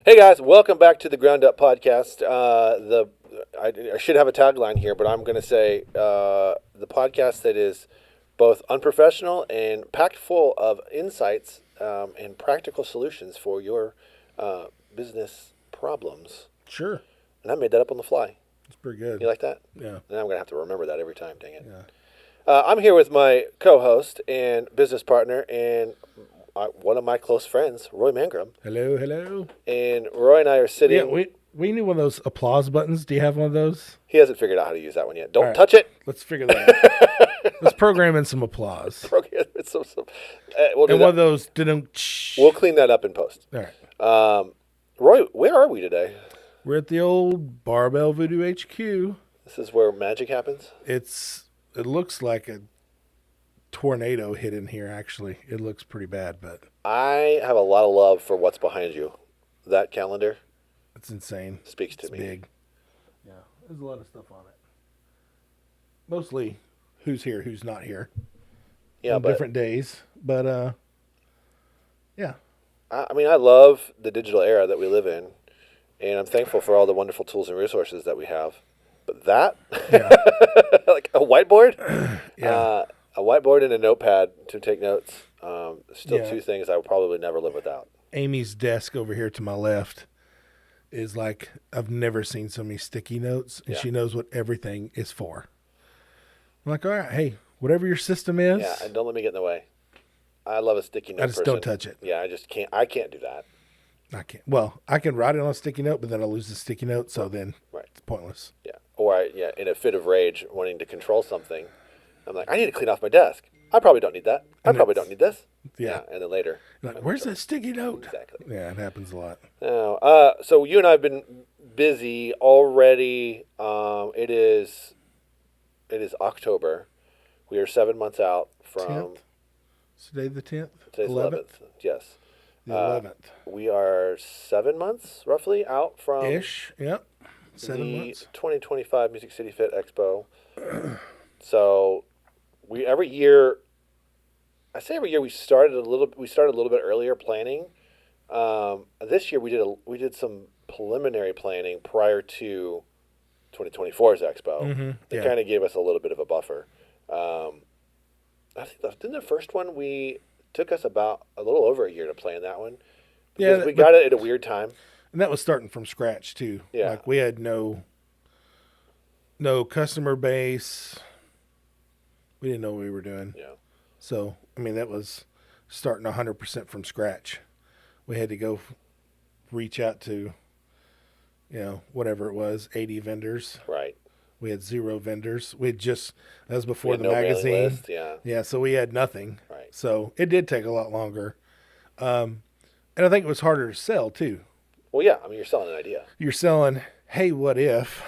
Hey guys, welcome back to the Ground Up Podcast. I should have a tagline here, but I'm going to say the podcast that is both unprofessional and packed full of insights and practical solutions for your business problems. Sure. And I made that up on the fly. It's pretty good. You like that? Yeah. And I'm going to have to remember that every time. Dang it! Yeah. I'm here with my co-host and business partner and one of my close friends, Roy Mangrum. Hello, hello. And Roy and I are sitting. Yeah, we need one of those applause buttons. Do you have one of those? He hasn't figured out how to use that one yet. Don't All right. touch it. Let's figure that out. Let's program in some applause. We'll do And that. one of those didn't. We'll clean that up in post. All right. Roy, where are we today? We're at the old Barbell Voodoo HQ. This is where magic happens. It looks like a tornado hit in here. Actually, it looks pretty bad, but I have a lot of love for what's behind you. That calendar it's insane. speaks to It's me. big. Yeah, there's a lot of stuff on it. Mostly, who's here, who's not here. Yeah, on but different days, but yeah. I mean, I love the digital era that we live in, and I'm thankful for all the wonderful tools and resources that we have. But that, Yeah. like a whiteboard, Yeah. a whiteboard and a notepad to take notes. Still Yeah. two things I would probably never live without. Amy's desk over here to my left is like I've never seen so many sticky notes, and Yeah. she knows what everything is for. I'm like, all right, hey, whatever your system is, Yeah, and don't let me get in the way. I love a sticky note. I just don't touch it. Yeah, I just can't. I can't do that. I can't. Well, I can write it on a sticky note, but then I'll lose the sticky note, so then Right. it's pointless. Yeah. Or in a fit of rage, wanting to control something, I'm like, I need to clean off my desk. I probably don't need that. I And probably it's- don't need this. Yeah. And then later, You're like, where's that sticky note? exactly. Yeah, it happens a lot. Now, so you and I have been busy already. It is October. We are 7 months out from 10th? Today the 10th? today's 11th. Yes. The 11th. We are 7 months roughly out from Ish, yep. 7 the months. 2025 Music City Fit Expo. So every year we started a little bit earlier planning. This year we did some preliminary planning prior to 2024's Expo. Mm-hmm. It Yeah. kind of gave us a little bit of a buffer. I think didn't the first one we took us about a little over a year to plan that one because Yeah, we but- got it at a weird time. And that was starting from scratch too. Yeah. Like we had no customer base. We didn't know what we were doing. Yeah. So, I mean, that was starting 100% from scratch. We had to go reach out to, whatever it was, 80 vendors. Right. We had 0 vendors. That was before We had the no mailing magazine. list, yeah. Yeah, so we had nothing. Right. So it did take a lot longer. And I think it was harder to sell too. Well, yeah. I mean, you're selling an idea. You're selling, hey, what if,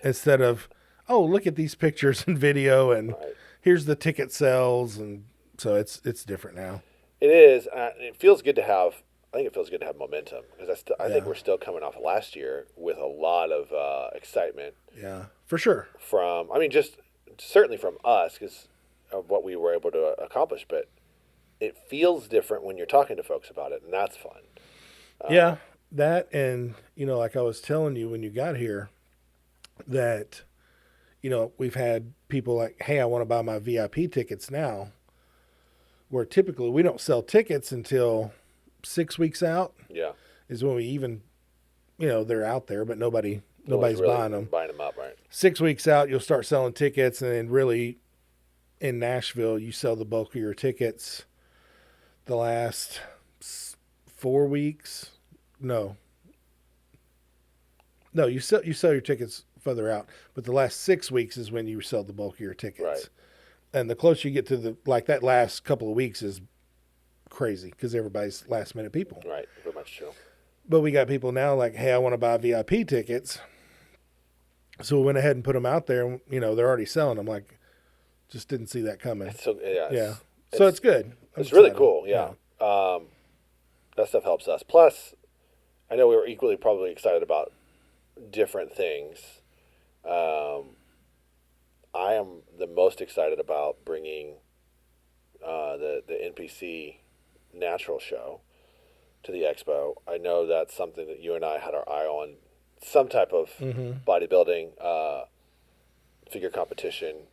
instead of, oh, look at these pictures and video, and Right. here's the ticket sales, and so it's different now. It is. It feels good to have. I think it feels good to have momentum because I think Yeah. we're still coming off of last year with a lot of excitement Yeah, for sure. from. I mean, just certainly from us because of what we were able to accomplish. But it feels different when you're talking to folks about it, and that's fun. Yeah, that, and like I was telling you when you got here, that we've had people like, hey, I want to buy my VIP tickets now, where typically we don't sell tickets until 6 weeks out Yeah. is when we even, they're out there, but nobody's Really buying them. Buying them up, right? 6 weeks out, you'll start selling tickets, and then really in Nashville, you sell the bulk of your tickets the last 4 weeks. No, you sell your tickets further out, but the last 6 weeks is when you sell the bulk of your tickets. Right. And the closer you get to that last couple of weeks is crazy because everybody's last minute people. Right. Very much true. But we got people now like, hey, I want to buy VIP tickets. So we went ahead and put them out there. And, they're already selling them. Like, just didn't see that coming. So yeah. Yeah. So it's good. I'm It's really excited. cool. Yeah. That stuff helps us. Plus, I know we were equally probably excited about different things. I am the most excited about bringing the NPC Natural Show. to the expo. I know that's something that you and I had our eye on, some type of bodybuilding figure competition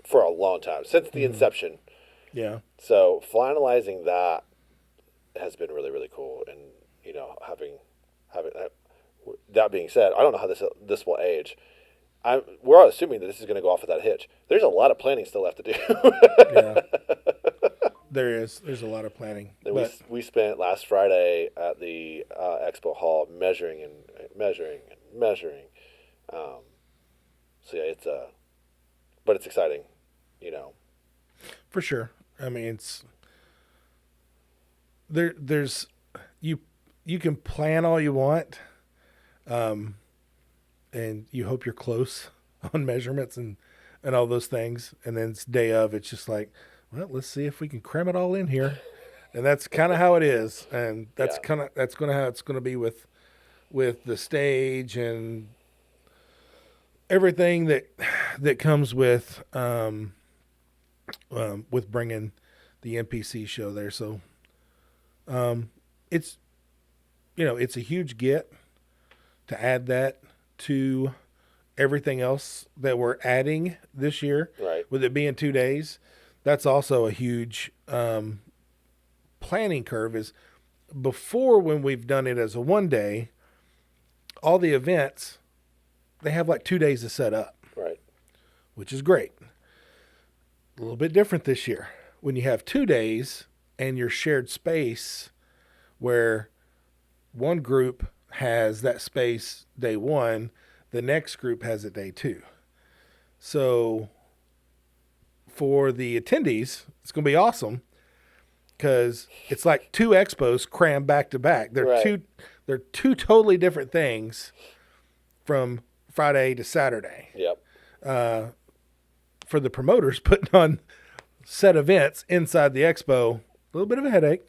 for a long time, since the inception. Yeah. So finalizing that has been really, really cool. And, having that being said, I don't know how this will age. We're all assuming that this is going to go off without a hitch. There's a lot of planning still left to do. Yeah. There is. There's a lot of planning. And we spent last Friday at the expo hall measuring and measuring and measuring. So yeah, but it's exciting, For sure. I mean, it's there's you can plan all you want, and you hope you're close on measurements and all those things, and then it's day of, it's just like, well, let's see if we can cram it all in here. And that's kind of how it is, and that's how it's going to be with the stage and everything that comes with bringing the NPC show there. So it's it's a huge get to add that to everything else that we're adding this year. Right. With it being 2 days, that's also a huge planning curve. Is before, when we've done it as a 1 day, all the events, they have like 2 days to set up. Right. Which is great. A little bit different this year. When you have 2 days and your shared space, where one group has that space day one, the next group has it day two. So for the attendees, it's going to be awesome, because it's like 2 expos crammed back to back. They're two totally different things from Friday to Saturday. Yep. For the promoters, putting on set events inside the expo, a little bit of a headache,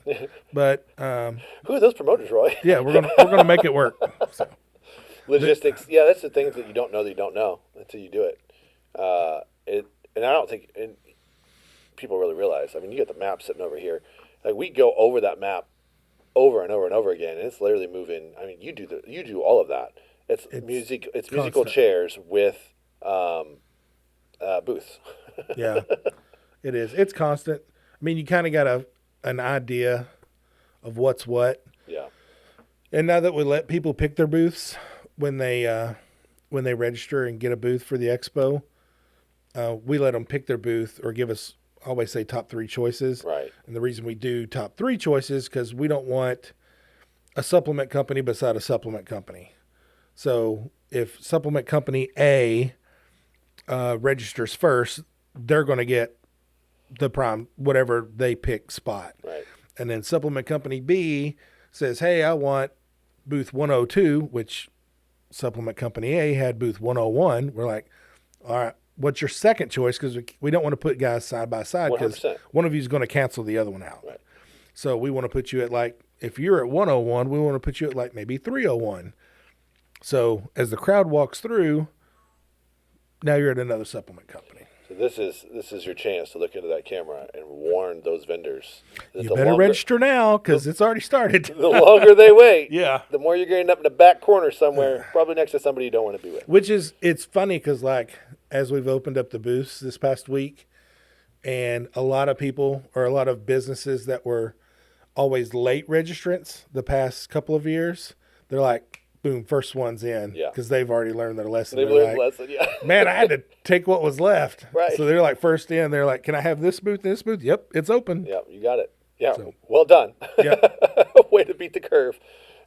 but who are those promoters, Roy? yeah, we're gonna make it work. So. Logistics, yeah, that's the things that you don't know until you do it. And I don't think people really realize. I mean, you get the map sitting over here. Like, we go over that map over and over and over again, and it's literally moving. I mean, you do all of that. It's musical chairs with booths. Yeah, it is. It's constant. I mean, you kind of got an idea of what's what. Yeah. And now that we let people pick their booths when they register and get a booth for the expo, we let them pick their booth, or give us, I always say, top 3 choices. Right. And the reason we do top 3 choices, because we don't want a supplement company beside a supplement company. So if supplement company A registers first, they're going to get the prime, whatever they pick spot. Right. And then supplement company B says, hey, I want booth 102, which supplement company A had booth 101. We're like, all right, what's your second choice? Because we don't want to put guys side by side, because one of you is going to cancel the other one out. Right. So we want to put you at, like, if you're at 101, we want to put you at like maybe 301. So as the crowd walks through, now you're at another supplement company. So this is your chance to look into that camera and warn those vendors. You better register now, because it's already started. The longer they wait, yeah, the more you're getting up in the back corner somewhere, probably next to somebody you don't want to be with. Which is, it's funny, because like, as we've opened up the booths this past week, and a lot of people, or a lot of businesses that were always late registrants the past couple of years, they're like, boom, first one's in, because they've already learned their lesson. They've learned the lesson, yeah. Man, I had to take what was left. Right. So they're like first in. They're like, can I have this booth, this booth? Yep, it's open. Yep, you got it. Yeah, well done. Yep. Way to beat the curve.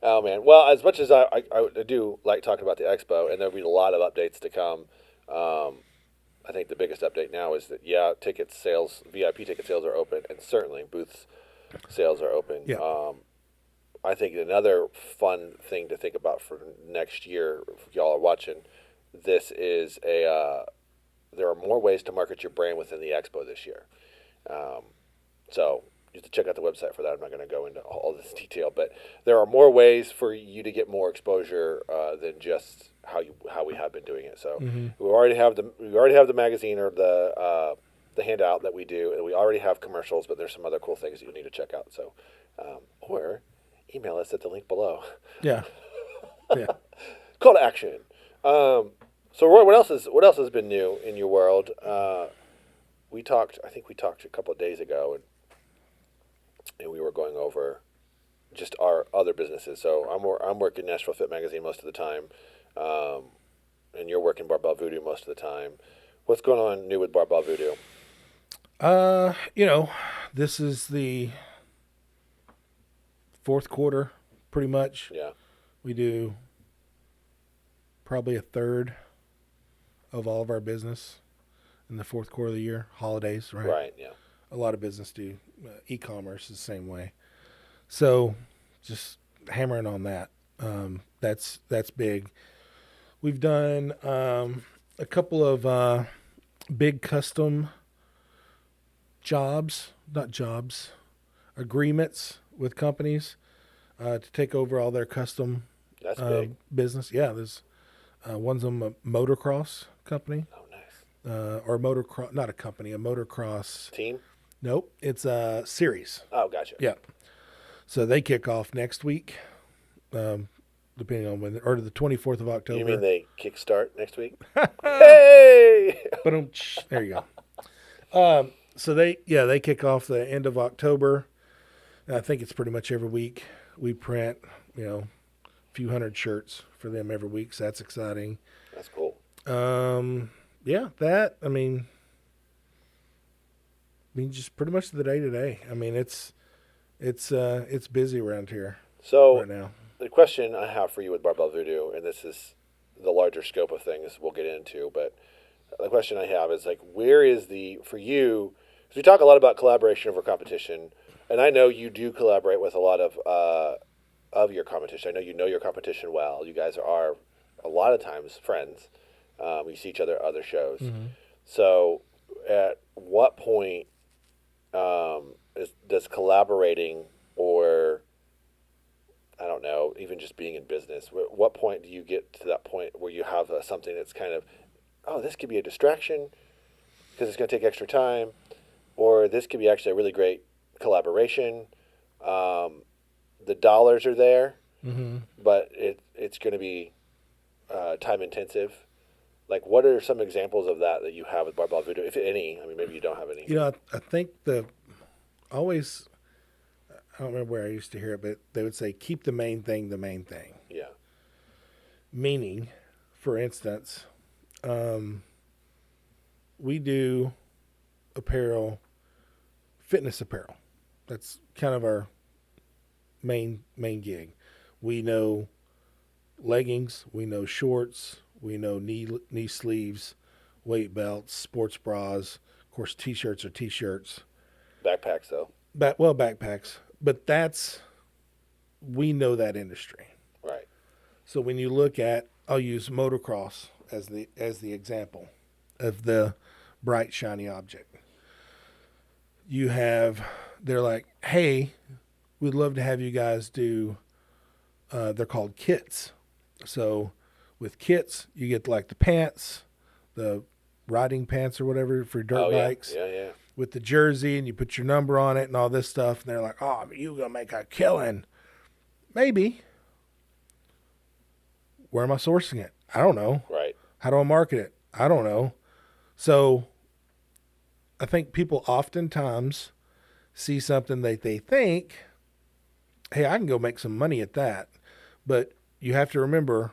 Oh, man. Well, as much as I do like talking about the expo, and there'll be a lot of updates to come, I think the biggest update now is that, ticket sales, VIP ticket sales are open, and certainly booths sales are open. Yeah. I think another fun thing to think about for next year, if y'all are watching, this is there are more ways to market your brand within the expo this year. So you have to check out the website for that. I'm not going to go into all this detail, but there are more ways for you to get more exposure than just how we have been doing it. So we already have the magazine, or the handout that we do, and we already have commercials, but there's some other cool things that you need to check out. So or email us at the link below. Yeah. Yeah. Call to action. So Roy, what else has been new in your world? We talked. I think we talked a couple of days ago, and we were going over just our other businesses. So I'm working Nashville Fit Magazine most of the time, and you're working Barbell Voodoo most of the time. What's going on new with Barbell Voodoo? This is the fourth quarter, pretty much. Yeah. We do probably a third of all of our business in the fourth quarter of the year. Holidays, right? Right. Yeah. A lot of business do. E-commerce is the same way. So, just hammering on that. That's big. We've done a couple of big custom agreements with companies to take over all their custom That's big. business. Yeah, there's one's a motocross company. Oh, nice. Or motocross, not a company, a motocross. Team? Nope, it's a series. Oh, gotcha. Yeah. So they kick off next week, depending on when, or the 24th of October. You mean they kickstart next week? Hey! But there you go. So they kick off the end of October. And I think it's pretty much every week. We print, a few hundred shirts for them every week. So that's exciting. That's cool. Yeah, that, I mean, just pretty much the day to day. I mean, it's busy around here So right now. the question I have for you with Barbell Voodoo, and this is the larger scope of things we'll get into, but the question I have is like, where is for you, because we talk a lot about collaboration over competition, and I know you do collaborate with a lot of your competition. I know you know your competition well. You guys are a lot of times friends. We see each other at other shows. Mm-hmm. So at what point does collaborating, or I don't know, even just being in business, what point do you get to that point where you have something that's kind of, oh, this could be a distraction because it's going to take extra time, or this could be actually a really great collaboration. The dollars are there, Mm-hmm. but it's going to be time intensive. Like, what are some examples of that you have with Barbell Voodoo, if any? I mean, maybe you don't have any. I think I don't remember where I used to hear it, but they would say, keep the main thing the main thing. Yeah. Meaning, for instance, we do apparel, fitness apparel. That's kind of our main gig. We know leggings, we know shorts, we know knee sleeves, weight belts, sports bras. Of course, t-shirts are t-shirts. Backpacks, though. Backpacks. But we know that industry. Right. So when you look at, I'll use motocross as the example of the bright, shiny object. They're like, hey, we'd love to have you guys do, they're called kits. So with kits, you get like the pants, the riding pants or whatever for dirt bikes. Yeah. With the jersey, and you put your number on it and all this stuff. And they're like, oh, you're going to make a killing. Maybe. Where am I sourcing it? I don't know. Right. How do I market it? I don't know. So I think people oftentimes see something that they think, hey, I can go make some money at that. But you have to remember,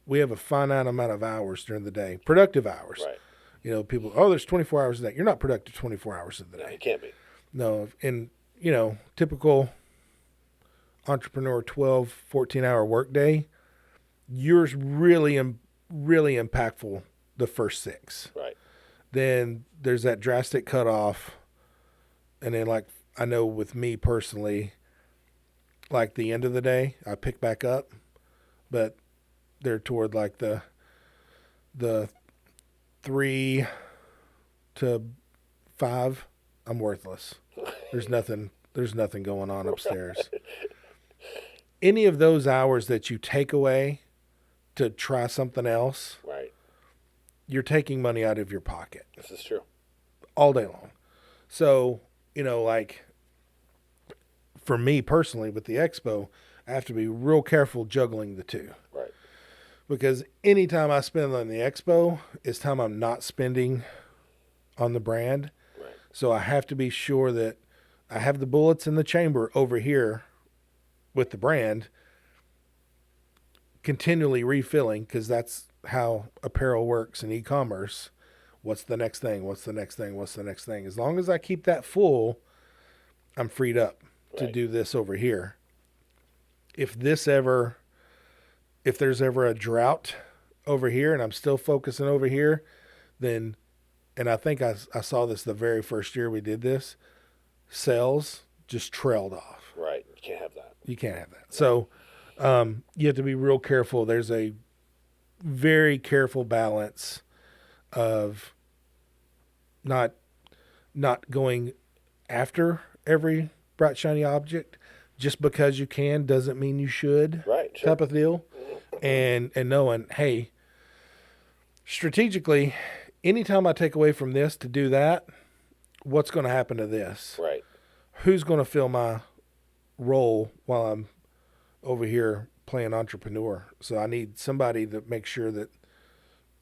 we have a finite amount of hours during the day, productive hours. Right. People, there's 24 hours a day. You're not productive 24 hours of the day. No, it can't be. No, in, typical entrepreneur 12, 14-hour workday, yours really impactful the first 6. Right. Then there's that drastic cutoff. And then, like, I know with me personally, like the end of the day, I pick back up. But they're toward like the 3 to 5, I'm worthless. There's nothing going on upstairs. Right. Any of those hours that you take away to try something else, right, you're taking money out of your pocket. This is true. All day long. So, like for me personally with the expo, I have to be real careful juggling the two. Right. Because any time I spend on the expo is time I'm not spending on the brand. Right. So I have to be sure that I have the bullets in the chamber over here with the brand continually refilling, because that's how apparel works in e-commerce. What's the next thing? What's the next thing? What's the next thing? As long as I keep that full, I'm freed up to do this over here. If there's ever a drought over here and I'm still focusing over here, then, and I think I saw this the very first year we did this, sales just trailed off. Right. You can't have that. You can't have that. So you have to be real careful. There's a very careful balance of not going after every bright shiny object. Just because you can doesn't mean you should. Right. Sure. Type of deal. And knowing, hey, strategically, anytime I take away from this to do that, what's going to happen to this? Right. Who's going to fill my role while I'm over here playing entrepreneur? So I need somebody to make sure that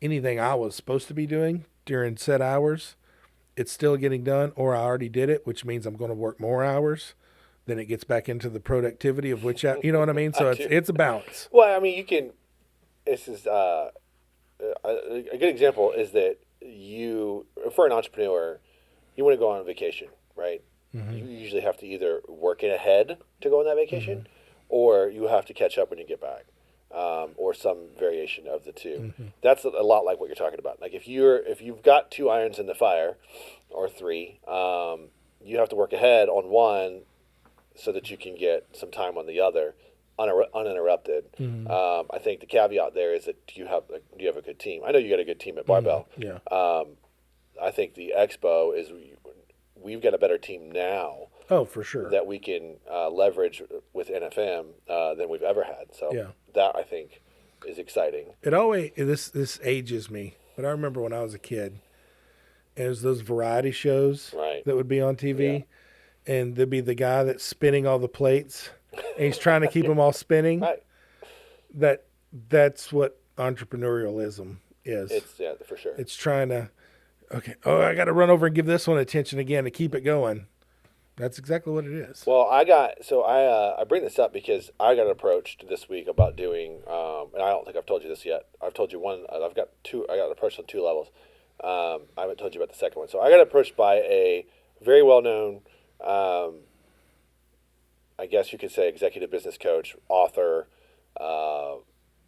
anything I was supposed to be doing during set hours, it's still getting done, or I already did it, which means I'm going to work more hours. Then it gets back into the productivity of which, you know what I mean? So it's a balance. Well, I mean, you can. This is a good example is that you, for an entrepreneur, you want to go on vacation, right? Mm-hmm. You usually have to either work it ahead to go on that vacation, or you have to catch up when you get back, or some variation of the two. Mm-hmm. That's a lot like what you're talking about. Like if you've got 2 irons in the fire, or 3, you have to work ahead on one, so that you can get some time on the other, uninterrupted. Mm-hmm. I think the caveat there is that do you have a good team? I know you got a good team at Barbell. Yeah. I think the expo is we've got a better team now. Oh, for sure. That we can leverage with NFM than we've ever had. So that I think is exciting. It always this ages me, but I remember when I was a kid, and it was those variety shows that would be on TV. Yeah. And there'd be the guy that's spinning all the plates, and he's trying to keep them all spinning. Right. That's what entrepreneurialism is. It's for sure. It's trying to, I got to run over and give this one attention again to keep it going. That's exactly what it is. Well, I bring this up because I got approached this week about doing, and I don't think I've told you this yet. I've told you one. I've got 2. I got approached on 2 levels. I haven't told you about the second one. So I got approached by a very well-known, I guess you could say executive business coach, author,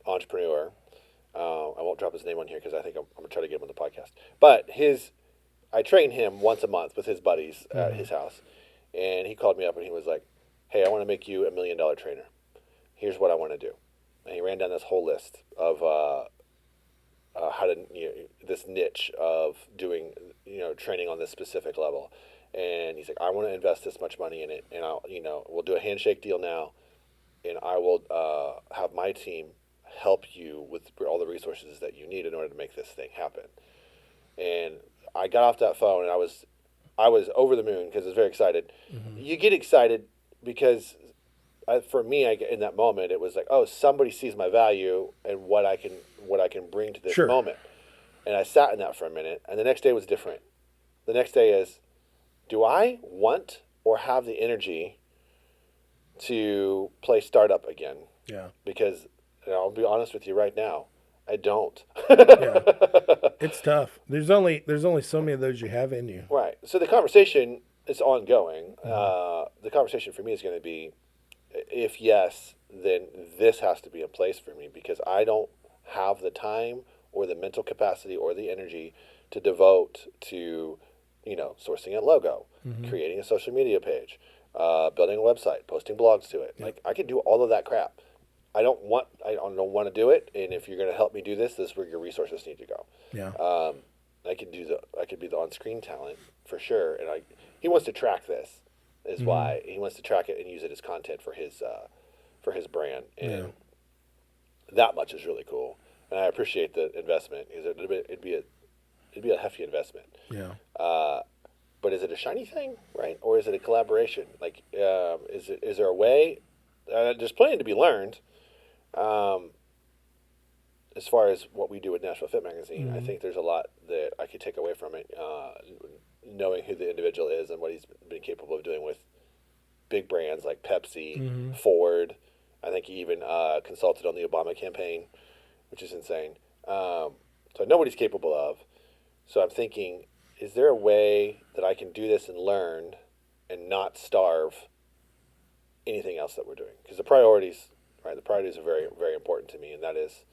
entrepreneur. I won't drop his name on here because I think I'm going to try to get him on the podcast. But I train him once a month with his buddies at his house. And he called me up and he was like, hey, I want to make you $1 million trainer. Here's what I want to do. And he ran down this whole list of how to, this niche of doing, training on this specific level. And he's like, I want to invest this much money in it, and we'll do a handshake deal now, and I will have my team help you with all the resources that you need in order to make this thing happen. And I got off that phone, and I was over the moon because I was very excited. Mm-hmm. You get excited because, for me, in that moment, it was like, oh, somebody sees my value and what I can bring to this moment. And I sat in that for a minute, and the next day was different. The next day is, do I want or have the energy to play startup again? Yeah. Because I'll be honest with you right now, I don't. Yeah. It's tough. There's only so many of those you have in you. Right. So the conversation is ongoing. The conversation for me is going to be, if yes, then this has to be in place for me because I don't have the time or the mental capacity or the energy to devote to sourcing a logo, creating a social media page, building a website, posting blogs to it. Yeah. Like I can do all of that crap. I don't want to do it. And if you're going to help me do this is where your resources need to go. Yeah. I could be the on-screen talent for sure. And he wants to track this is why he wants to track it and use it as content for his brand. And that much is really cool. And I appreciate the investment because it'd be a hefty investment. Yeah. but is it a shiny thing, right? Or is it a collaboration? Like, is there a way? There's plenty to be learned. As far as what we do with Nashville Fit Magazine, I think there's a lot that I could take away from it, knowing who the individual is and what he's been capable of doing with big brands like Pepsi, Ford. I think he even consulted on the Obama campaign, which is insane. So I know what he's capable of. So I'm thinking, is there a way that I can do this and learn and not starve anything else that we're doing? Because the priorities, right? The priorities are very, very important to me, and that is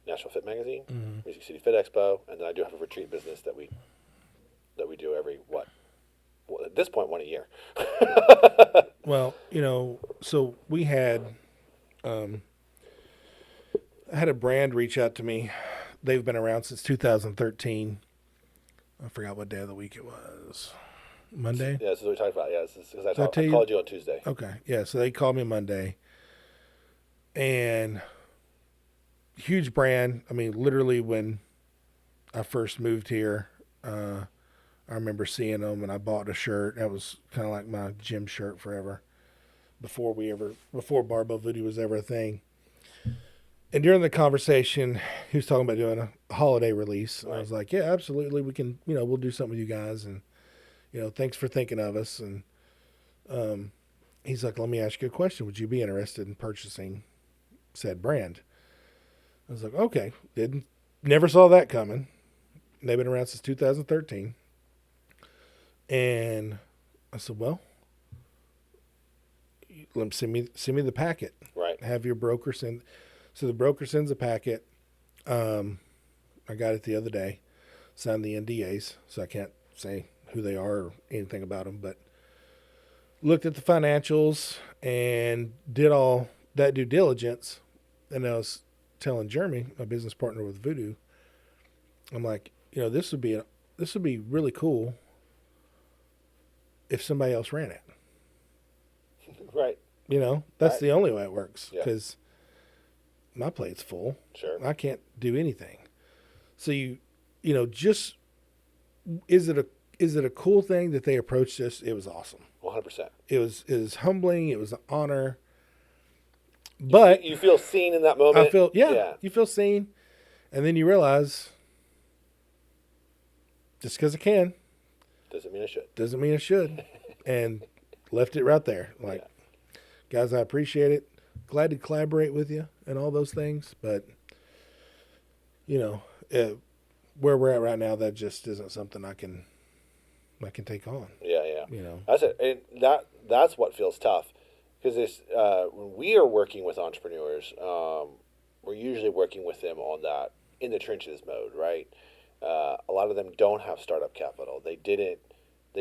National Fit Magazine, Music City Fit Expo, and then I do have a retreat business that we do every well, at this point, one a year. Well, so we had I had a brand reach out to me. They've been around since 2013. I forgot what day of the week it was. Monday? Yeah, this is what we talked about. Yeah, this is because I you? called you on Tuesday. Okay. Yeah, so they called me Monday. And huge brand. I mean, literally when I first moved here, I remember seeing them and I bought a shirt. That was kind of like my gym shirt forever. Before Barbell Voodoo was ever a thing. And during the conversation, he was talking about doing a holiday release. Right. I was like, yeah, absolutely. We can, we'll do something with you guys. And, thanks for thinking of us. And he's like, let me ask you a question. Would you be interested in purchasing said brand? I was like, okay. Never saw that coming. They've been around since 2013. And I said, well, let me send me the packet. Right. Have your broker send. So the broker sends a packet. I got it the other day. Signed the NDAs, so I can't say who they are or anything about them. But looked at the financials and did all that due diligence. And I was telling Jeremy, my business partner with Voodoo, I'm like, this would be really cool if somebody else ran it. Right. That's right. The only way it works because my plate's full. Sure. I can't do anything. So just is it a cool thing that they approached us? It was awesome. 100%. It was humbling. It was an honor. But you feel seen in that moment. I feel you feel seen, and then you realize just because I can doesn't mean I should. Doesn't mean I should, and left it right there. Like, guys, I appreciate it. Glad to collaborate with you and all those things, but where we're at right now, that just isn't something I can take on. Yeah. That's it, and that's what feels tough, because when we are working with entrepreneurs, we're usually working with them on that in the trenches mode, right? A lot of them don't have startup capital. They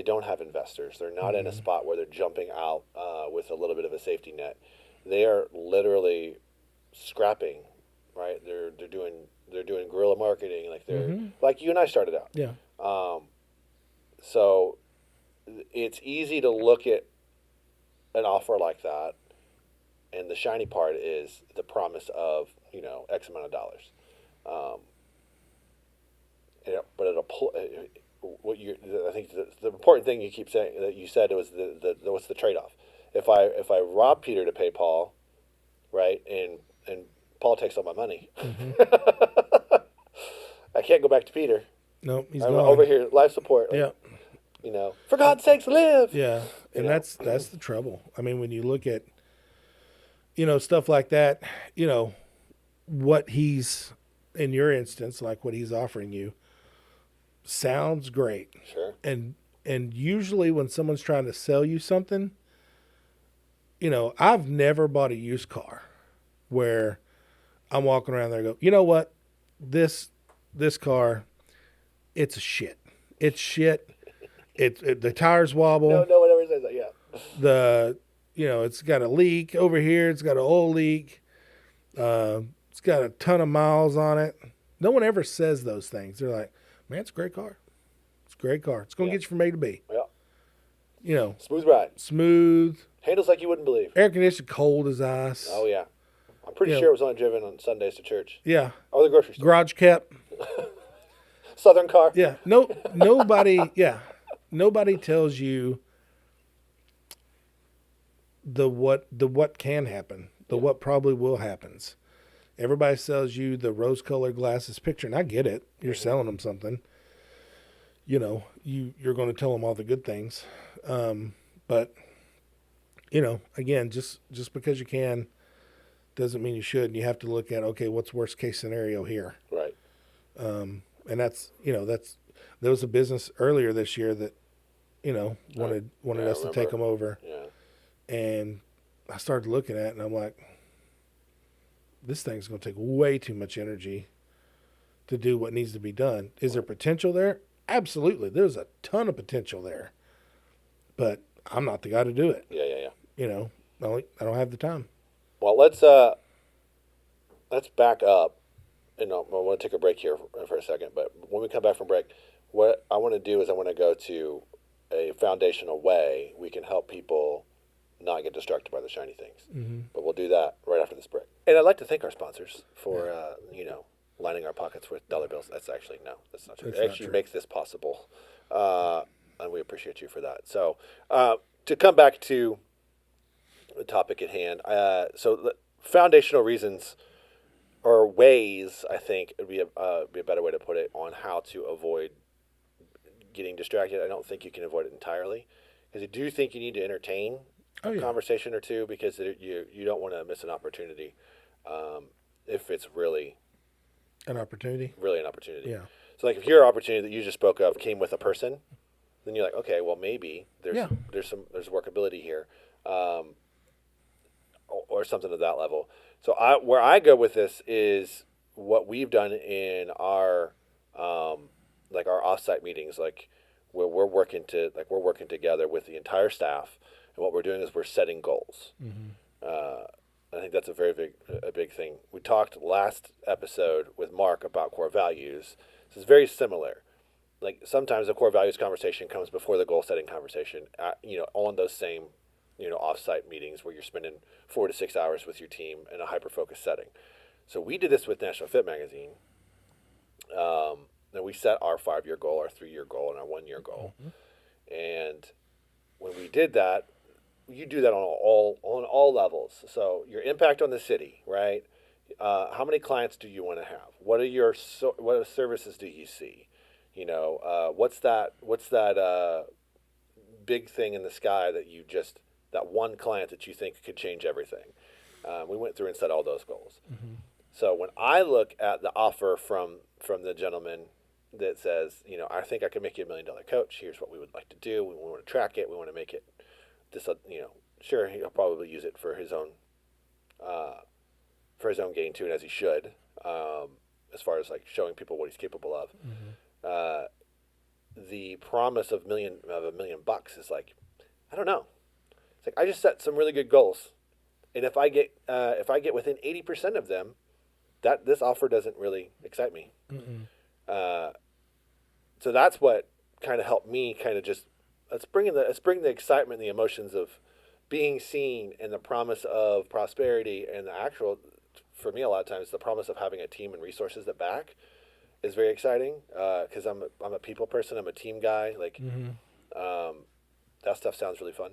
don't have investors. They're not in a spot where they're jumping out with a little bit of a safety net. They are literally scrapping, right? They're doing guerrilla marketing, like like you and I started out. Yeah. So it's easy to look at an offer like that, and the shiny part is the promise of X amount of dollars. I think the important thing you keep saying that you said was what's the trade-off? If I rob Peter to pay Paul, right, and Paul takes all my money, I can't go back to Peter. No, he's I'm gone. over here, life support. Yeah. For God's sakes, live. Yeah, and that's the trouble. I mean, when you look at stuff like that, what he's, in your instance, like what he's offering you, sounds great. Sure. And usually when someone's trying to sell you something, I've never bought a used car where I'm walking around there and go, you know what, this car, it's a shit. It's shit. The tires wobble. No one ever says that. Yeah. It's got a leak over here. It's got an oil leak. It's got a ton of miles on it. No one ever says those things. They're like, man, it's a great car. It's a great car. It's going to get you from A to B. Yeah. Smooth ride. Smooth. Handles like you wouldn't believe. Air conditioned, cold as ice. Oh, yeah. I'm pretty sure it was only driven on Sundays to church. Yeah. Or the grocery store. Garage kept. Southern car. Yeah. Nobody, yeah. nobody tells you the what can happen, the what probably will happens. Everybody sells you the rose-colored glasses picture, and I get it. You're selling them something. You're going to tell them all the good things, but again, just because you can doesn't mean you should. And you have to look at, okay, what's worst case scenario here, Right. and there was a business earlier this year that wanted us to take them over, and I started looking at it, and I'm like, this thing's going to take way too much energy to do what needs to be done. Is there potential there? Absolutely. There's a ton of potential there. But I'm not the guy to do it. Yeah. I don't have the time. Well, let's back up, and I want to take a break here for a second. But when we come back from break, what I want to do is I want to go to a foundational way we can help people not get distracted by the shiny things. Mm-hmm. But we'll do that right after this break. And I'd like to thank our sponsors for lining our pockets with dollar bills. That's not true. It actually makes this possible, and we appreciate you for that. So to come back to the topic at hand, so foundational reasons or ways, I think would be a better way to put it, on how to avoid getting distracted. I don't think you can avoid it entirely, because I do think you need to entertain a conversation or two, because you don't want to miss an opportunity if it's really an opportunity. Yeah. So like if your opportunity that you just spoke of came with a person, then you're like, okay, well maybe there's workability here, or something at that level. So where I go with this is what we've done in our like our offsite meetings, like where we're working together with the entire staff, and what we're doing is we're setting goals. Mm-hmm. I think that's a big thing. We talked last episode with Mark about core values. This is very similar. Like sometimes the core values conversation comes before the goal setting conversation. On those same, offsite meetings where you're spending 4 to 6 hours with your team in a hyper focused setting. So we did this with National Fit Magazine. And we set our 5-year goal, our 3-year goal, and our 1-year goal. Mm-hmm. And when we did that, you do that on all levels. So your impact on the city, right? How many clients do you want to have? What services do you see? What's that big thing in the sky that one client that you think could change everything? We went through and set all those goals. Mm-hmm. So when I look at the offer from the gentleman that says, I think I can make you $1 million coach. Here's what we would like to do. We want to track it. We want to make it this, sure, he'll probably use it for his own gain too, and as he should, as far as like showing people what he's capable of. Mm-hmm. The promise of $1 million is like, I don't know. It's like I just set some really good goals, and if I get within 80% of them, this offer doesn't really excite me. So that's what kind of helped me kind of just let's bring the excitement and the emotions of being seen, and the promise of prosperity, and the actual, for me a lot of times, the promise of having a team and resources that back is very exciting, because I'm a people person. I'm a team guy. Like, that stuff sounds really fun.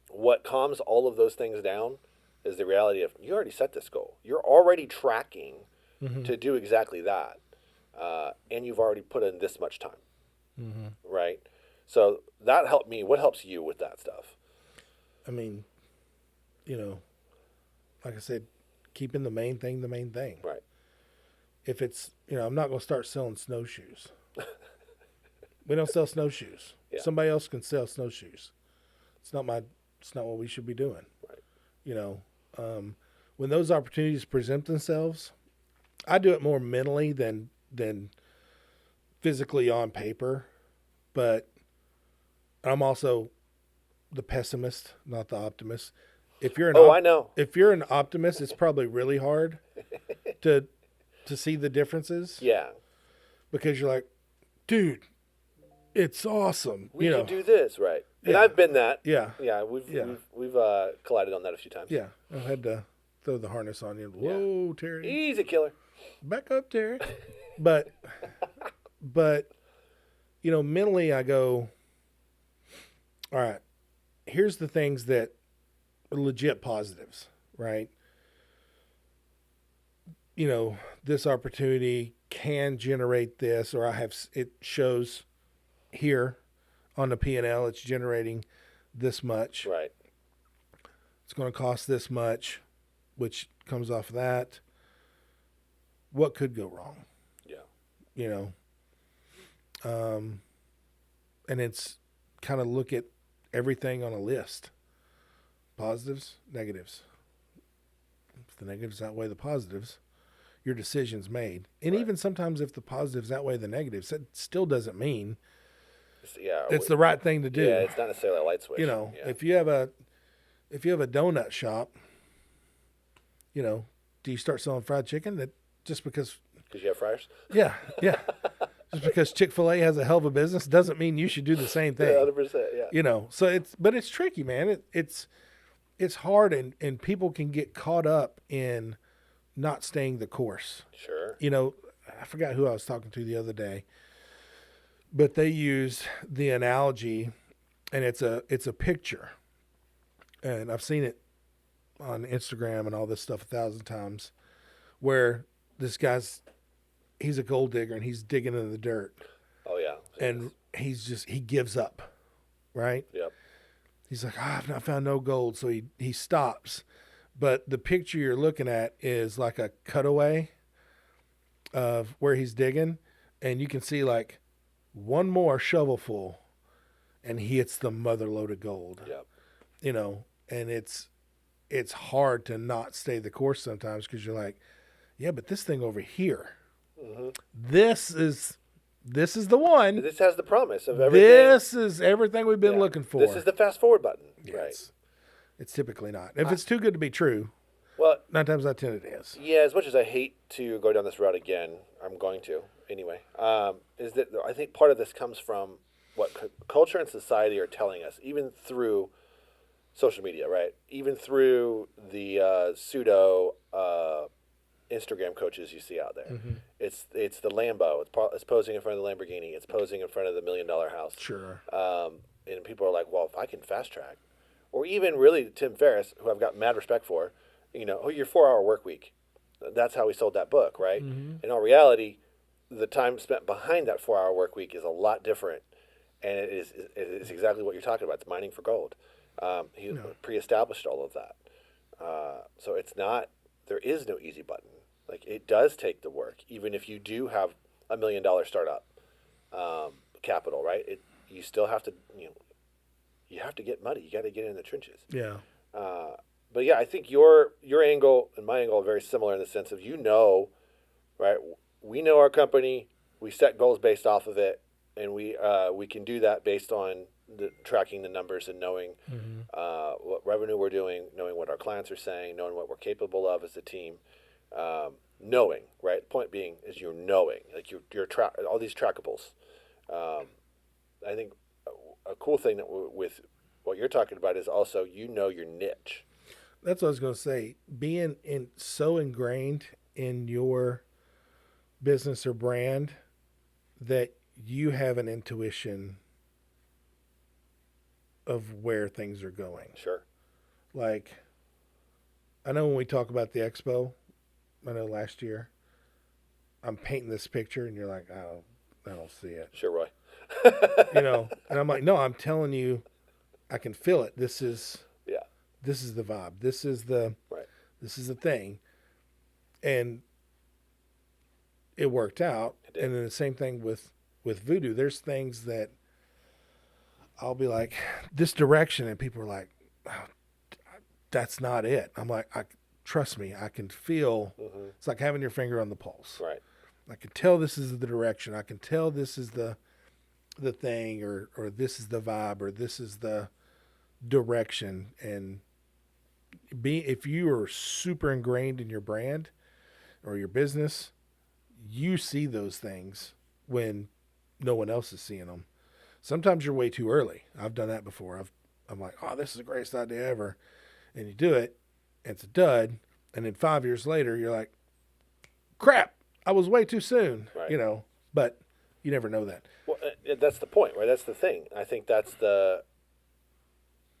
What calms all of those things down is the reality of you already set this goal. You're already tracking to do exactly that, and you've already put in this much time, right? So that helped me. What helps you with that stuff? I mean, like I said, keeping the main thing the main thing. Right. If it's, I'm not going to start selling snowshoes. We don't sell snowshoes. Yeah. Somebody else can sell snowshoes. It's not what we should be doing. Right. When those opportunities present themselves, I do it more mentally than physically on paper, but I'm also the pessimist, not the optimist. If you're I know. If you're an optimist, it's probably really hard to see the differences. Yeah. Because you're like, dude, it's awesome. We can do this, right? And I've been that. Yeah. Yeah. We've collided on that a few times. Yeah. I had to throw the harness on you. Whoa, Terry. Easy, killer. Back up, Terry. But mentally I go, all right, here's the things that are legit positives, right? This opportunity can generate this, or it shows here on the P&L, it's generating this much. Right. It's going to cost this much, which comes off of that. What could go wrong? Yeah. You know, and it's kind of look at everything on a list: positives, negatives. If the negatives outweigh the positives, your decision's made. And Right. even sometimes, if the positives outweigh the negatives, that still doesn't mean Yeah. it's the right thing to do. Yeah, it's not necessarily a light switch. Yeah. If you have a donut shop, do you start selling fried chicken? That just because Because you have fryers. yeah, yeah. Just because Chick-fil-A has a hell of a business doesn't mean you should do the same thing. Yeah, 100%. Yeah. So it's tricky, man. It's hard, and people can get caught up in not staying the course. Sure. I forgot who I was talking to the other day, but they used the analogy, and it's a picture, and I've seen it on Instagram and all this stuff 1,000 times, where this he's a gold digger and he's digging into the dirt, Oh yeah. and he gives up, right? Yep. He's like, I've not found no gold, so he stops. But the picture you're looking at is like a cutaway of where he's digging, and you can see like one more shovelful, and he hits the mother load of gold. Yep. And it's hard to not stay the course sometimes, because you're like, yeah, but this thing over here, Mm-hmm. this is the one. This has the promise of everything. This is everything we've been looking for. This is the fast forward button. Yeah, Right. It's typically not. If it's too good to be true, Well, 9 times out of 10 it is. yeah, as much as I hate to go down this route again, I'm going to anyway. Is that I think part of this comes from what culture and society are telling us, even through social media, right? Even through the pseudo Instagram coaches you see out there. Mm-hmm. It's the Lambo. It's posing in front of the Lamborghini. It's posing in front of the $1 million house. Sure. And people are like, well, if I can fast track, or even really Tim Ferriss, who I've got mad respect for, your 4-hour work week. That's how he sold that book, right? Mm-hmm. In all reality, the time spent behind that 4-hour work week is a lot different, and it is exactly what you're talking about. It's mining for gold. He pre-established all of that, so it's not. There is no easy button. Like, it does take the work, even if you do have $1 million startup capital, right? You still have to you have to get muddy. You got to get in the trenches. Yeah. But yeah, I think your angle and my angle are very similar in the sense of right? We know our company. We set goals based off of it, and we can do that based on tracking the numbers and knowing what revenue we're doing, knowing what our clients are saying, knowing what we're capable of as a team. Knowing, right? The point being is you're knowing, like you're all these trackables. I think a cool thing that with what you're talking about is also your niche. That's what I was going to say. Being so ingrained in your business or brand that you have an intuition of where things are going. Sure. Like, I know when we talk about the expo, I know last year, I'm painting this picture and you're like, I don't see it. Sure, Roy. And I'm like, no, I'm telling you, I can feel it. This is the vibe. This is the thing. And it worked out. And then the same thing with Voodoo. There's things that I'll be like, this direction, and people are like, oh, that's not it. I'm like, trust me, I can feel. It's like having your finger on the pulse. Right. I can tell this is the direction. I can tell this is the thing, or this is the vibe, or this is the direction. And if you are super ingrained in your brand or your business, you see those things when no one else is seeing them. Sometimes you're way too early. I've done that before. I'm like, oh, this is the greatest idea ever. And you do it, and it's a dud. And then 5 years later, you're like, crap, I was way too soon. Right. But you never know that. Well, that's the point, right? That's the thing. I think that's the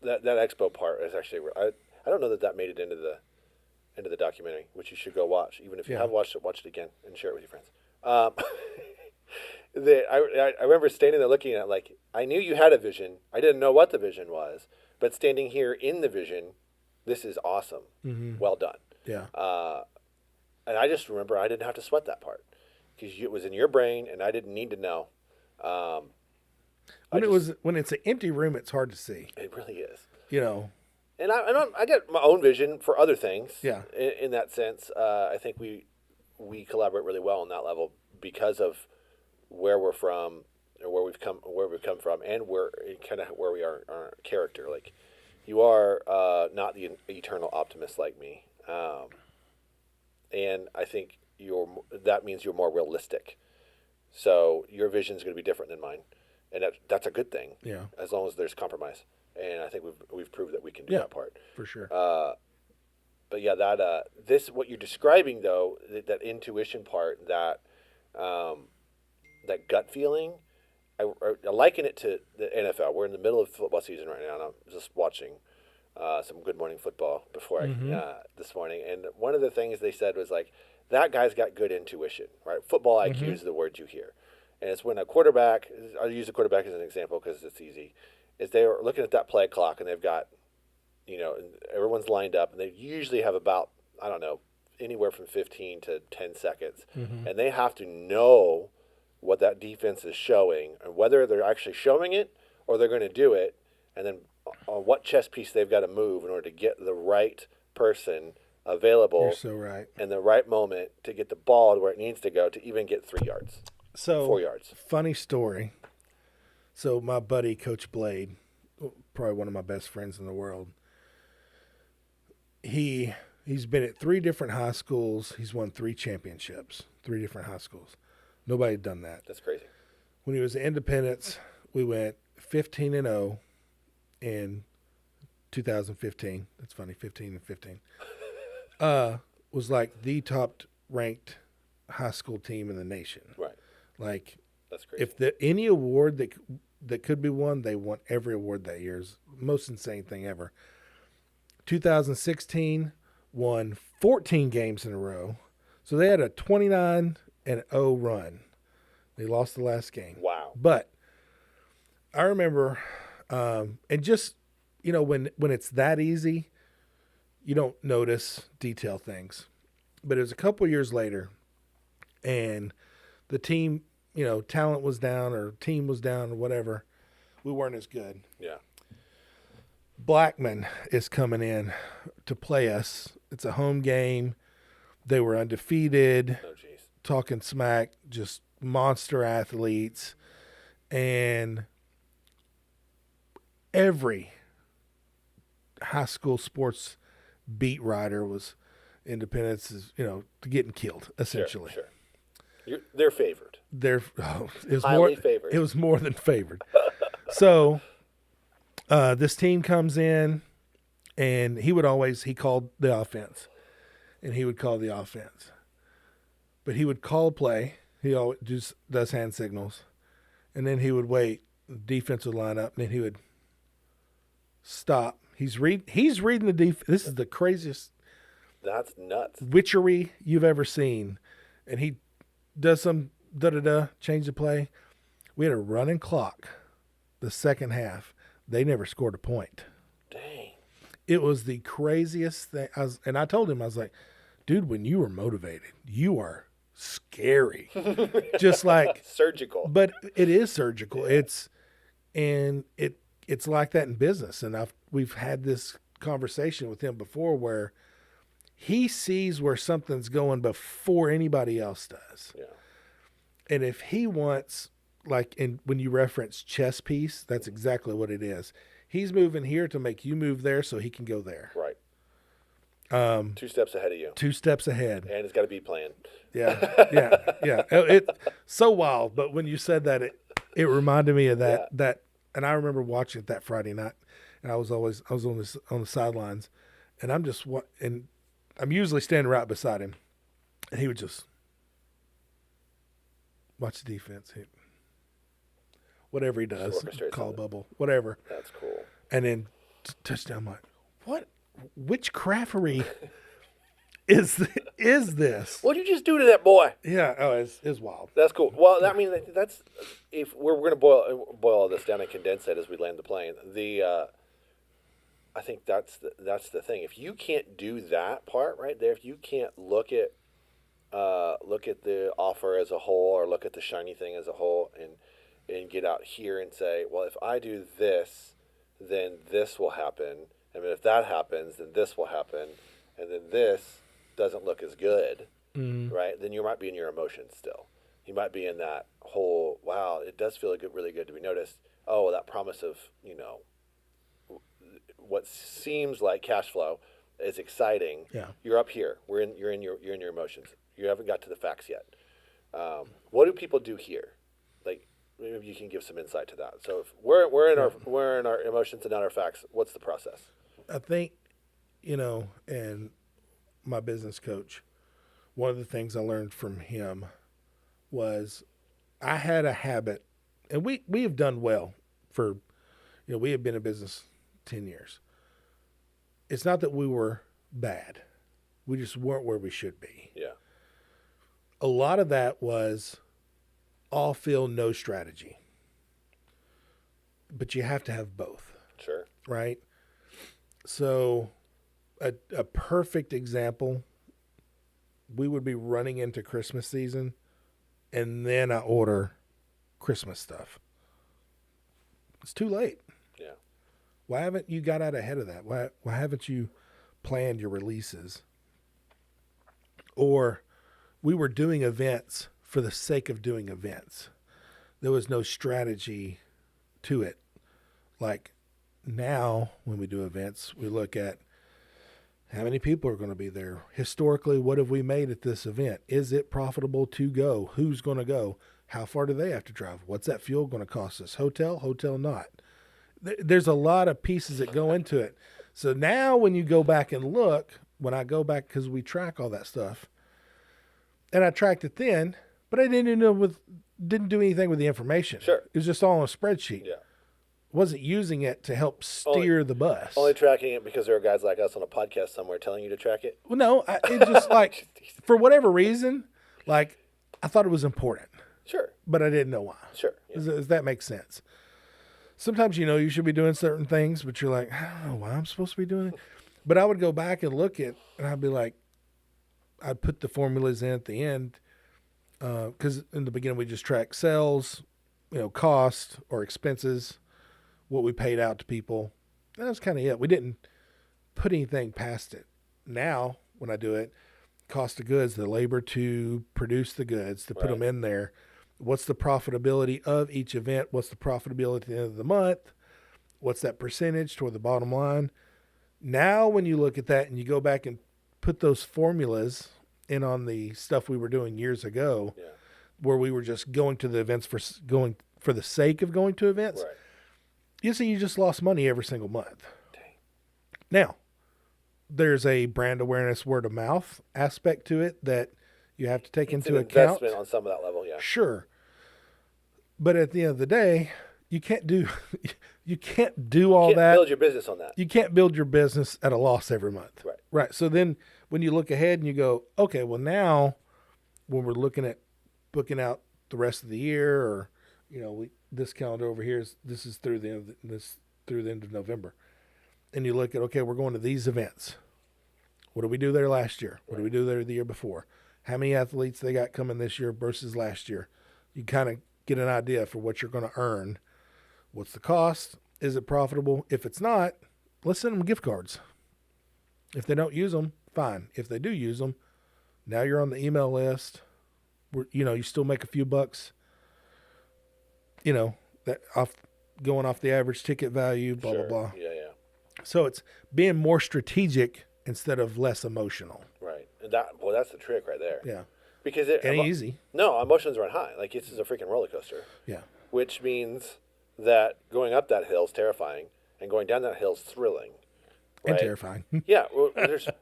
that expo part is actually I don't know that made it into the documentary, which you should go watch. Even if you have watched it, watch it again and share it with your friends. Um, I remember standing there looking at it, like, I knew you had a vision. I didn't know what the vision was, but standing here in the vision, this is awesome. Well done. Yeah. And I just remember I didn't have to sweat that part because it was in your brain and I didn't need to know. When it's an empty room, it's hard to see. It really is. You know. And I get my own vision for other things. Yeah. In that sense, I think we collaborate really well on that level because of where we're from, or where we've come from, and where we are in our character. Like, you are not the eternal optimist like me, and I think that means you're more realistic. So your vision is going to be different than mine, and that's a good thing. Yeah. As long as there's compromise, and I think we've proved that we can do that part for sure. But yeah, that what you're describing though, that intuition part, that that gut feeling, I liken it to the NFL. We're in the middle of football season right now, and I'm just watching some Good Morning Football before this morning. And one of the things they said was like, that guy's got good intuition, right? Football IQ is the word you hear. And it's when a quarterback, I'll use the quarterback as an example because it's easy, is they are looking at that play clock and they've got, everyone's lined up and they usually have about, I don't know, anywhere from 15 to 10 seconds. And they have to know what that defense is showing and whether they're actually showing it or they're going to do it, and then on what chess piece they've got to move in order to get the right person available. You're so right. In the right moment to get the ball to where it needs to go to even get 3 yards. So 4 yards. Funny story. So my buddy, Coach Blade, probably one of my best friends in the world, he's been at 3 different high schools. He's won 3 championships, 3 different high schools. Nobody had done that. That's crazy. When he was at Independence, we went 15-0 in 2015. That's funny, 15-15. Was like the top ranked high school team in the nation. Right. Like, that's crazy. If any award that could be won, they won every award that year. It's the most insane thing ever. 2016 won 14 games in a row. So they had a 29-0 run. They lost the last game. Wow. But I remember, and just, when it's that easy, you don't notice detail things. But it was a couple years later, and the team, talent was down or team was down or whatever. We weren't as good. Yeah. Blackman is coming in to play us. It's a home game. They were undefeated. Oh, jeez. Talking smack, just monster athletes. And every high school sports beat writer was Independence is, getting killed, essentially. Sure. They're favored. It was highly favored. It was more than favored. So this team comes in, and he called the offense, and he would call the offense. But he would call a play. He always just does hand signals, and then he would wait. The defense would line up, and then he would stop. He's reading the defense. This is the craziest. That's nuts. Witchery you've ever seen. And he does some change the play. We had a running clock the second half. They never scored a point. Dang. It was the craziest thing. I told him, I was like, dude, when you are motivated, you are scary. Just like surgical. But it is surgical. Yeah. It's like that in business. And we've had this conversation with him before where he sees where something's going before anybody else does. Yeah. And if he wants, when you reference chess piece, that's exactly what it is. He's moving here to make you move there so he can go there. Right. 2 steps ahead of you. 2 steps ahead. And it's got to be planned. Yeah. It's so wild. But when you said that, it reminded me of that. Yeah. And I remember watching it that Friday night, and I was on the sidelines, and I'm usually standing right beside him, and he would just watch the defense. Whatever he does, call something. bubble, whatever. That's cool. And then touchdown. I'm like, what? Which craftery is this? What'd you just do to that boy? Yeah. Oh, it's wild. That's cool. Well, I mean, that's if we're going to boil all this down and condense it as we land the plane. I think that's the thing. If you can't do that part right there, if you can't look at the offer as a whole, or look at the shiny thing as a whole, and get out here and say, well, if I do this, then this will happen, and if that happens, then this will happen, and then this doesn't look as good, right? Then you might be in your emotions still. You might be in that whole, wow, it does feel good, really good to be noticed. Oh, well, that promise of, what seems like cash flow is exciting. Yeah. You're up here. You're in your emotions. You haven't got to the facts yet. What do people do here? Like, maybe you can give some insight to that. So if we're in our emotions and not our facts, what's the process? I think, and my business coach, one of the things I learned from him was I had a habit, and we have done well for, we have been in business 10 years. It's not that we were bad. We just weren't where we should be. Yeah. A lot of that was all feel, no strategy. But you have to have both. Sure. Right? So a perfect example, we would be running into Christmas season, and then I order Christmas stuff. It's too late. Yeah. Why haven't you got out ahead of that? Why haven't you planned your releases? Or we were doing events for the sake of doing events. There was no strategy to it. Like now, when we do events, we look at how many people are going to be there. Historically, what have we made at this event? Is it profitable to go? Who's going to go? How far do they have to drive? What's that fuel going to cost us? Hotel not. There's a lot of pieces that go into it. So now when you go back and look, when I go back, because we track all that stuff, and I tracked it then, but I didn't do anything with the information. Sure. It was just all on a spreadsheet. Yeah. Wasn't using it to help steer the bus. Only tracking it because there are guys like us on a podcast somewhere telling you to track it. Well, no, it just like, for whatever reason, like I thought it was important. Sure. But I didn't know why. Sure. Yeah. Does that make sense? Sometimes you should be doing certain things, but you're like, I don't know why I'm supposed to be doing it. But I would go back and look at, and I'd be like, I'd put the formulas in at the end, because in the beginning we just track sales, cost or expenses, what we paid out to people. That was kind of it. We didn't put anything past it. Now, when I do it, cost of goods, the labor to produce the goods, to put them in there. What's the profitability of each event? What's the profitability at the end of the month? What's that percentage toward the bottom line? Now, when you look at that and you go back and put those formulas in on the stuff we were doing years ago, where we were just going to the events for the sake of going to events, you see you just lost money every single month. Dang. Now, there's a brand awareness, word of mouth aspect to it that you have to take into account. Investment on some of that level, yeah. Sure. But at the end of the day, you can't do all that. Build your business on that. You can't build your business at a loss every month. Right. Right. So then when you look ahead and you go, okay, well now when we're looking at booking out the rest of the year, or this calendar over here this is through the end of November. And you look at, okay, we're going to these events. What did we do there last year? What did we do there the year before? How many athletes they got coming this year versus last year? You kind of get an idea for what you're going to earn. What's the cost? Is it profitable? If it's not, let's send them gift cards. If they don't use them, fine. If they do use them, now you're on the email list. You still make a few bucks. That going off the average ticket value, blah, blah, blah. Yeah. So it's being more strategic instead of less emotional. Right. And that's the trick right there. Yeah. Because easy. No, emotions run high. Like, this is a freaking roller coaster. Yeah. Which means that going up that hill is terrifying, and going down that hill is thrilling. Right? And terrifying. Yeah. Well,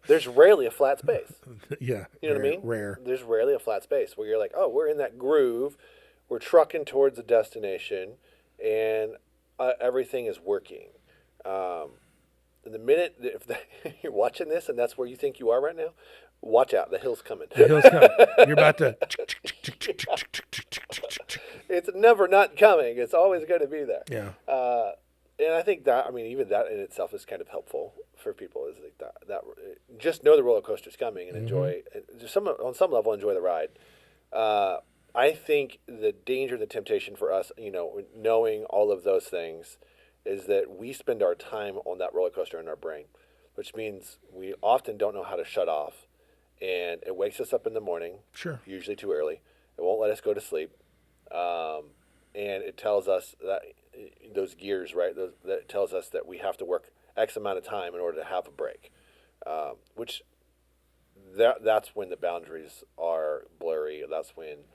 there's rarely a flat space. Yeah. You know what I mean? Rare. There's rarely a flat space where you're like, oh, we're in that groove. We're trucking towards a destination, and everything is working. the minute if you're watching this and that's where you think you are right now, watch out. The hill's coming. The hill's coming. You're about to. It's never not coming. It's always going to be there. Yeah. And I think that, I mean, even that in itself is kind of helpful for people. Is like that just know the roller coaster's coming and enjoy. Just on some level, enjoy the ride. I think the danger, the temptation for us, knowing all of those things, is that we spend our time on that roller coaster in our brain, which means we often don't know how to shut off, and it wakes us up in the morning. Sure. Usually too early. It won't let us go to sleep, and it tells us that those gears, right? That tells us that we have to work X amount of time in order to have a break, which that's when the boundaries are blurry. That's when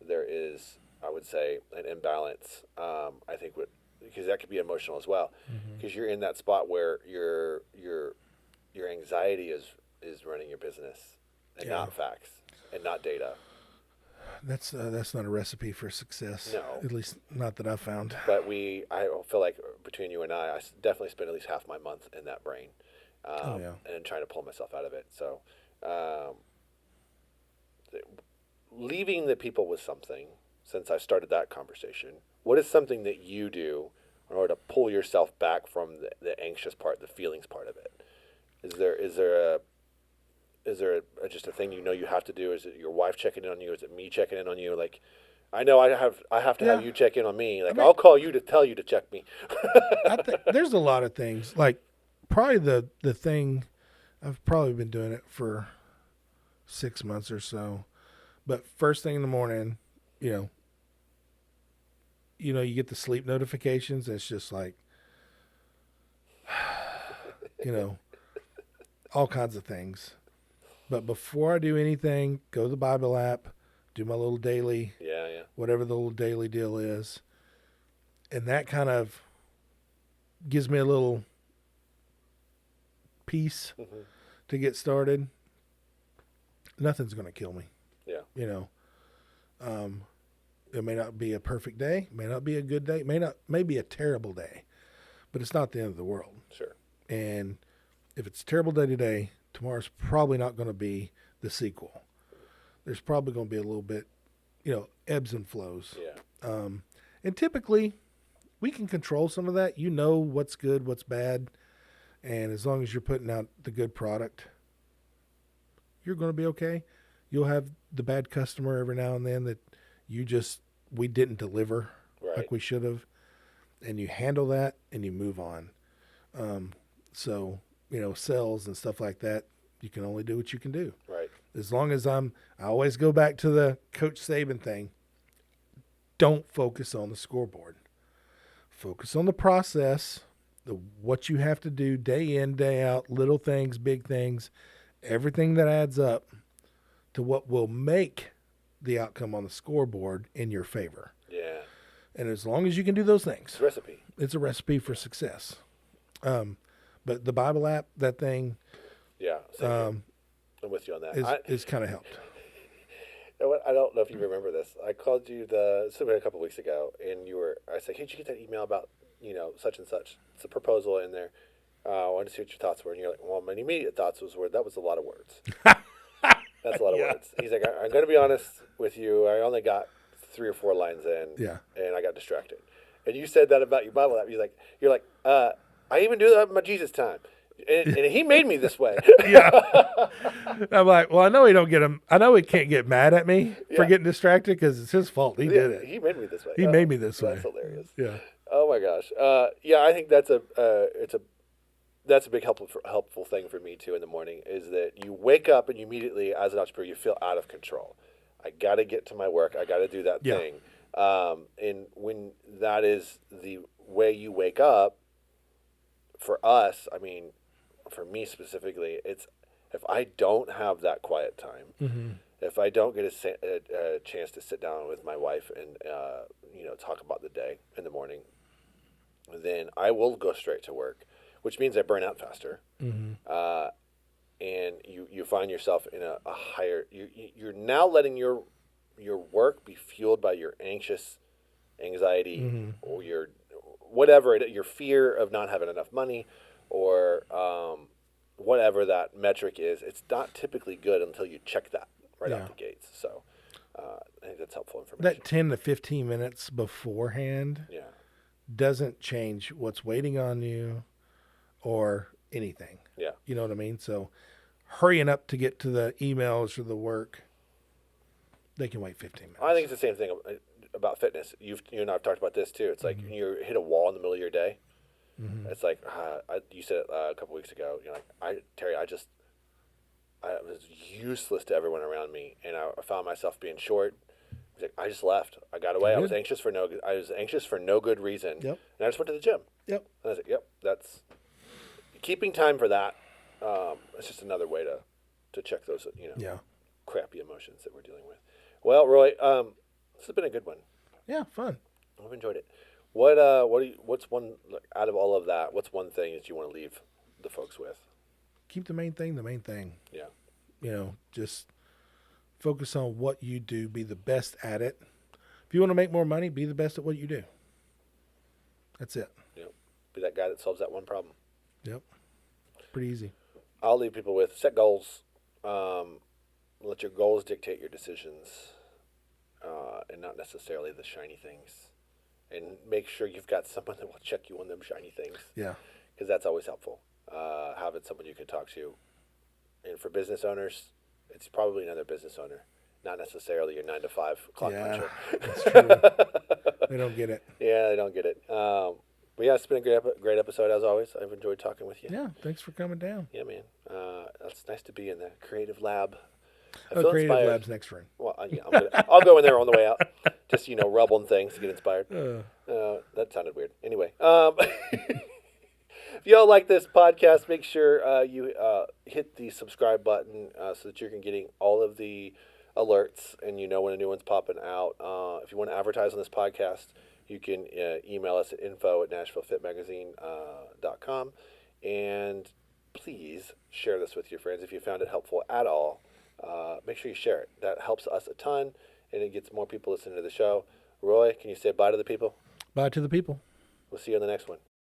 there is, I would say, an imbalance. I think because that could be emotional as well, because you're in that spot where your anxiety is running your business and not facts and not data. That's not a recipe for success. No, at least not that I've found. But I feel like between you and I definitely spend at least half my month in that brain, and trying to pull myself out of it. So, leaving the people with something. Since I started that conversation, what is something that you do in order to pull yourself back from the anxious part, the feelings part of it? Is there just a thing you have to do? Is it your wife checking in on you? Is it me checking in on you? Like, I know I have to have you check in on me. Like, I'll call you to tell you to check me. There's a lot of things. Like, probably the thing, I've probably been doing it for 6 months or so. But first thing in the morning, you get the sleep notifications. And it's just like, all kinds of things. But before I do anything, go to the Bible app, do my little daily, whatever the little daily deal is. And that kind of gives me a little peace to get started. Nothing's going to kill me. Yeah. It may not be a perfect day, may not be a good day, may be a terrible day, but it's not the end of the world. Sure. And if it's a terrible day today, tomorrow's probably not going to be the sequel. There's probably going to be a little bit, ebbs and flows. Yeah. And typically, we can control some of that. What's good, what's bad, and as long as you're putting out the good product, you're going to be okay. You'll have the bad customer every now and then that we didn't deliver like we should have, and you handle that and you move on. So, sales and stuff like that, you can only do what you can do. Right. As long as I always go back to the Coach Saban thing. Don't focus on the scoreboard. Focus on the process, what you have to do day in, day out, little things, big things, everything that adds up to what will make the outcome on the scoreboard in your favor. Yeah. And as long as you can do those things, it's a recipe for success. But the Bible app, that thing, I'm with you on that. It's kind of helped. I don't know if you remember this. I called you a couple of weeks ago, and I said, "Hey, did you get that email about such and such? It's a proposal in there. I wanted to see what your thoughts were." And you're like, "Well, my immediate thoughts that was a lot of words." That's a lot of words. He's like, "I'm going to be honest with you. I only got 3 or 4 lines in, and I got distracted." And you said that about your Bible app. You're like, I even do that in my Jesus time, and he made me this way. I'm like, well, I know I know he can't get mad at me for getting distracted because it's his fault. He did it. He made me this way. He made me this way. That's hilarious. Yeah. Oh my gosh. I think that's a big helpful thing for me too in the morning, is that you wake up and you immediately, as an entrepreneur, you feel out of control. I got to get to my work. I got to do that thing. And when that is the way you wake up, for us, I mean, for me specifically, it's if I don't have that quiet time, if I don't get a chance to sit down with my wife and talk about the day in the morning, then I will go straight to work, which means I burn out faster. And you find yourself in a higher. You're now letting your work be fueled by your anxiety or your whatever your fear of not having enough money, or whatever that metric is, it's not typically good until you check that right Yeah. out the gates. So I think that's helpful information. That 10 to 15 minutes beforehand Yeah. doesn't change what's waiting on you or anything. Yeah. You know what I mean? So hurrying up to get to the emails or the work, they can wait 15 minutes. I think it's the same thing about fitness. You and I have talked about this too. It's like you hit a wall in the middle of your day. It's like you said it a couple weeks ago. You're like, Terry, I was useless to everyone around me, and I found myself being short. Like, I just left. I got away. I was anxious for no good reason. Yep. And I just went to the gym. Yep. And I was like, yep, that's keeping time for that. It's just another way to check those crappy emotions that we're dealing with. Well, Roy, this has been a good one. Yeah, fun. I've enjoyed it. What's one out of all of that? What's one thing that you want to leave the folks with? Keep the main thing the main thing. Yeah. You know, just focus on what you do. Be the best at it. If you want to make more money, be the best at what you do. That's it. Yep. Be that guy that solves that one problem. Yep. Pretty easy. I'll leave people with set goals. Let your goals dictate your decisions, and not necessarily the shiny things. And make sure you've got someone that will check you on them shiny things. Yeah. Because that's always helpful. Having someone you can talk to. And for business owners, it's probably another business owner, not necessarily your 9-to-5 clock puncher. That's true. They don't get it. Yeah, they don't get it. But yeah, it's been a great episode as always. I've enjoyed talking with you. Yeah, thanks for coming down. Yeah, man. It's nice to be in the creative lab. Creative lab's next room. Well, yeah, I'll go in there on the way out. Just rub on things to get inspired. That sounded weird. Anyway, if y'all like this podcast, make sure you hit the subscribe button so that you can getting all of the alerts and when a new one's popping out. If you want to advertise on this podcast, you can email us at info@NashvilleFitMagazine.com. And please share this with your friends if you found it helpful at all. Make sure you share it. That helps us a ton, and it gets more people listening to the show. Roy, can you say bye to the people? Bye to the people. We'll see you on the next one.